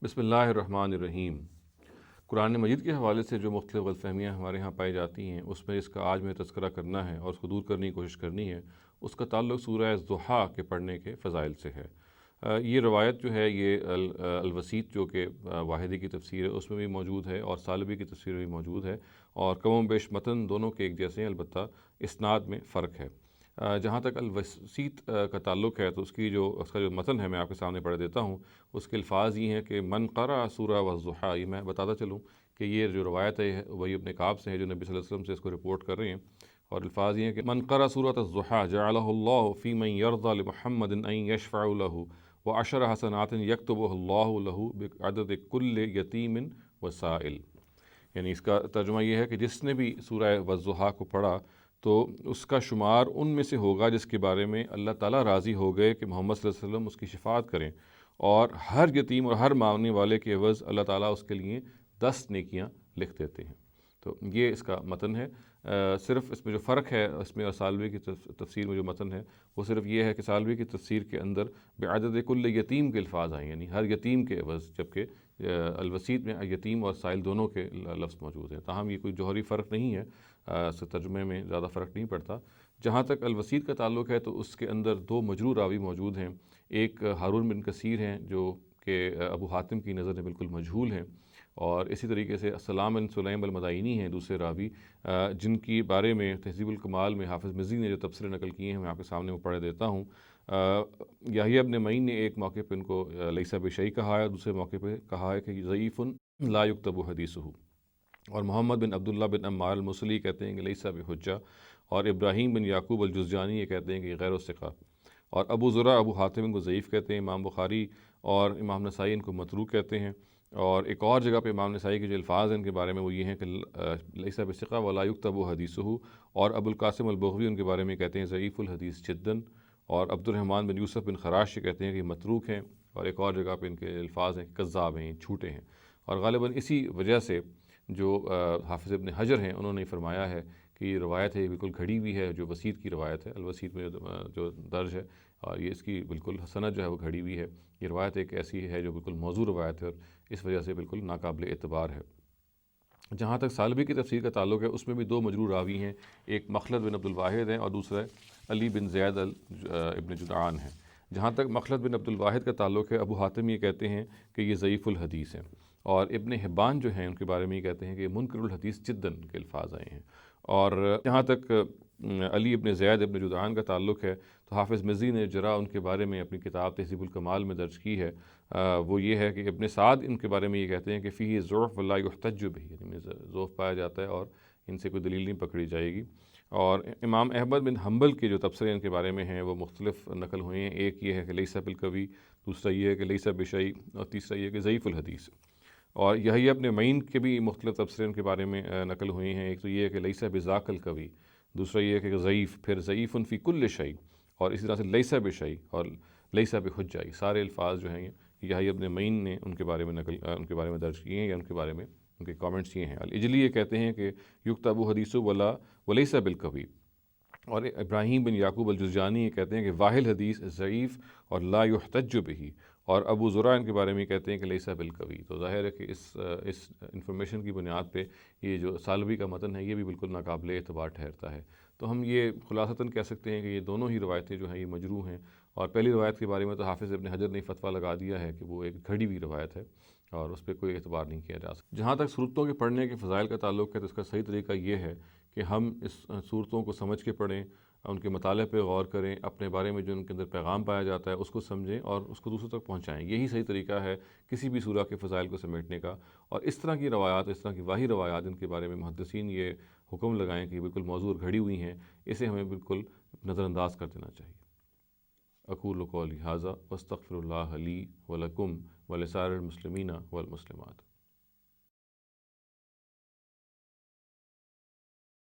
बिस्मिल्लाहिर्रहमानिर्रहीम। कुरान मजीद के हवाले से जो मुख्तलिफ़ गलतफ़हमियाँ हमारे यहाँ पाई जाती हैं, उसमें इसका आज मैं तज़किरा करना है और उसको दूर करने की कोशिश करनी है। उसका ताल्लुक़ सूरह ज़ुहा के पढ़ने के फ़ज़ाइल से है। ये रवायत जो है ये अल-वसीत जो कि वाहिदी की तफ़सीर है उसमें भी मौजूद है और सालबी की तफ़सीर में भी मौजूद है और कम बेश मतन दोनों के एक जैसे हैं, अलबत्ता इस्नाद में फ़र्क है। जहाँ तक अल-वसीत का ताल्लुक़ है तो उसका जो मतन है मैं आपके सामने पढ़ देता हूँ। उसके अल्फ़ाज़ ये हैं कि मन क़रा सूरा वज़्ज़ुहा। ये मैं बताता चलूँ कि ये जो रवायत है वही इब्न काब से है जो नबी सल्लल्लाहु अलैहि वसल्लम से इसको रिपोर्ट कर रहे हैं। और अल्फ़ाज़ ये हैं कि मन क़रा सूरतज़्ज़ुहा जअलहुल्लाहु फ़ी मन यर्ज़ा लिमुहम्मदिन अन यशफ़अ लहू व अशर हसनातिन यक्तुबुहुल्लाहु लहू बिअददि कुल्लि यतीमिन व साइल। यानी इसका तर्जुमा ये है कि जिसने भी सूरह वज़्ज़ुहा को पढ़ा तो उसका शुमार उनमें से होगा जिसके बारे में अल्लाह ताला राज़ी हो गए कि मोहम्मद सल्लल्लाहु अलैहि वसल्लम उसकी शिफ़ाअत करें, और हर यतीम और हर मांगने वाले के एवज़ अल्लाह ताला उसके लिए 10 नेकियां लिख देते हैं। तो ये इसका मतन है। सिर्फ़ इसमें जो फ़र्क है इसमें और सालवी की तफ़सीर में जो मतन है वो सिर्फ़ ये है कि सालवी की तफ़सीर के अंदर बेअदद कुल्ल यतीम के अल्फ़ाज़ आए, यानी हर यतीम के एवज़, जबकि अल-वसीत में यतीम और साइल दोनों के लफ्ज़ मौजूद हैं। ताहम ये कोई जौहरी फ़र्क नहीं है, तर्जुमे में ज़्यादा फ़र्क नहीं पड़ता। जहाँ तक अल-वसीत का ताल्लुक़ है तो उसके अंदर 2 मजरूह रावी मौजूद हैं। एक हारून बिन कसीर हैं जो कि अबू हातिम की नज़र में बिल्कुल मजहूल हैं, और इसी तरीके से सलाम बिन सुलैम अल-मदाइनी हैं दूसरे रावी, जिनकी बारे में तहज़ीबुल कमाल में हाफ़िज़ मिज़्ज़ी ने जो तबसरे नकल किए हैं मैं आपके सामने वो पढ़ देता हूँ। याहिया इब्न मईन ने एक मौके पर इनको लैसा बिशई कहा है, दूसरे मौके पर कहा है कि ज़ईफ़ुन ला युक्तबु हदीसुहु। और मोहम्मद बिन अब्दुल्ला बिन अम्मार अल-मुसली कहते हैं कि लैसा बिहुज्जा, और इब्राहीम बिन याकूब अल-जुज़जानी ये कहते हैं कि गैर सिक़ा, और अबू ज़ुरा अबू हातिम इनको ज़ईफ़ कहते हैं। इमाम बुखारी और इमाम नसाई इनको मतरूक कहते हैं। और एक और जगह पे इमाम नसाई के जो अल्फ़ाज़ हैं इनके बारे में वो ये हैं कि लैसा बिसिक़ा वला युक्तबु हदीसुहु, और अबुल कासिम अल-बग़वी उनके बारे में कहते हैं ज़ईफ़ुल हदीस जिद्दन, और अब्दुर्रहमान बिन यूसुफ़ बिन ख़राश ये कहते हैं कि मतरूक हैं, और एक और जगह पे इनके अल्फ़ाज़ हैं कज़्ज़ाब हैं, झूठे हैं। और ग़ालिबन इसी वजह से जो हाफ़िज़ इब्न हजर हैं उन्होंने फरमाया है कि ये रवायत है बिल्कुल घड़ी हुई है, जो वसीत की रवायत है, अल-वसीत में जो दर्ज है, और ये इसकी बिल्कुल सनद जो है वो घड़ी हुई है। ये रवायत एक ऐसी है जो बिल्कुल मौज़ू रवायत है और इस वजह से बिल्कुल नाकाबिल एतबार है। जहाँ तक सालबी की तफ़सीर का ताल्लुक़ है उसमें भी 2 मजरूह रावी हैं, एक मखलद बिन अब्दुल वाहिद हैं और दूसरा अली बिन ज़ैद इब्न जुदआन है। जहाँ तक मखलद बिन अब्दुल वाहिद का ताल्लुक़ है, अबू हातिम ये कहते हैं कि ये ज़ईफ़ुल हदीस हैं, और इब्न हिब्बान जो हैं उनके बारे में ये कहते हैं कि मुनकरुल हदीस जिद्दन के अल्फ़ाज़ आए हैं। और जहाँ तक अली इब्न ज़ैद इब्न जुदआन का ताल्लुक़ है तो हाफ़िज़ मिज़्ज़ी ने जरा उनके बारे में अपनी किताब तहज़ीबुल कमाल में दर्ज की है। वो ये है कि इब्न साद इनके बारे में ये कहते हैं कि फ़ीही ज़ुअफ़ वला युहतज्जु बिही, इनमें ज़ोफ़ पाया जाता है और इनसे कोई दलील नहीं पकड़ी जाएगी। और इमाम अहमद बिन हम्बल के जो तबसरे इनके बारे में हैं वो मुख्तलिफ़ नकल हुए हैं। एक ये है कि लैसा बिल कवी, दूसरा ये है कि लैसा बिशई, और तीसरा ये है कि ज़ईफ़ुल हदीस। और याहिया इब्न मईन के भी मुख्तलिफ़ तबसरे इनके बारे में नकल हुए हैं। एक तो ये है कि लैसा बिज़ाकल कवी, दूसरा ये है कि ज़ईफ़, फिर ज़ईफ़ुन फ़ी कुल्ल शै, और इसी तरह से लैसा बिशै और लैसा बिहुज्जा। सारे अल्फ़ाज़ जो हैं ये याहिया इब्न मईन ने उनके बारे में उनके बारे में दर्ज किए हैं, या उनके बारे में उनके कमेंट्स ये हैं। अल-इजली ये कहते हैं कि युक्तबु हदीसु वला वलैसा बिल कवी, और इब्राहीम बिन याकूब अल-जुज़जानी ये कहते हैं कि वाहिल हदीस ज़ईफ़ और ला युहतज्जु बिही, और अबू ज़ुरा इनके बारे में कहते हैं कि लैसा बिल कवी। तो ज़ाहिर है कि इस इंफॉर्मेशन की बुनियाद पे ये जो सालवी का मतन है ये भी बिल्कुल नाकाबिल एतबार ठहरता है। तो हम ये खुलासतन कह सकते हैं कि ये दोनों ही रवायतें जो हैं ये मजरूह हैं। और पहली रवायत के बारे में तो हाफ़िज़ इब्न हजर ने फ़तवा लगा दिया है कि वो एक घड़ी हुई रवायत है और उस पर कोई एतबार नहीं किया जा सकता। जहाँ तक सूरतों के पढ़ने के फ़ज़ाइल का ताल्लुक़ है तो इसका सही तरीका ये है कि हम इस सूरतों को समझ के पढ़ें, उनके मताले पे गौर करें, अपने बारे में जो उनके अंदर पैगाम पाया जाता है उसको समझें और उसको दूसरों तक पहुँचाएँ। यही सही तरीका है किसी भी सूरह के फ़ज़ाइल को समेटने का। और इस तरह की रवायात, इस तरह की वाही रवायात इनके बारे में मुहद्दिसीन ये हुक्म लगाएँ कि बिल्कुल मौज़ूअ और घड़ी हुई हैं, इसे हमें बिल्कुल नज़रअंदाज कर देना चाहिए। अक़ूलु क़ौली हाज़ा वस्तग़फ़िरुल्लाह ली व लकुम व लिसाइरिल मुस्लिमीना वल मुस्लिमात।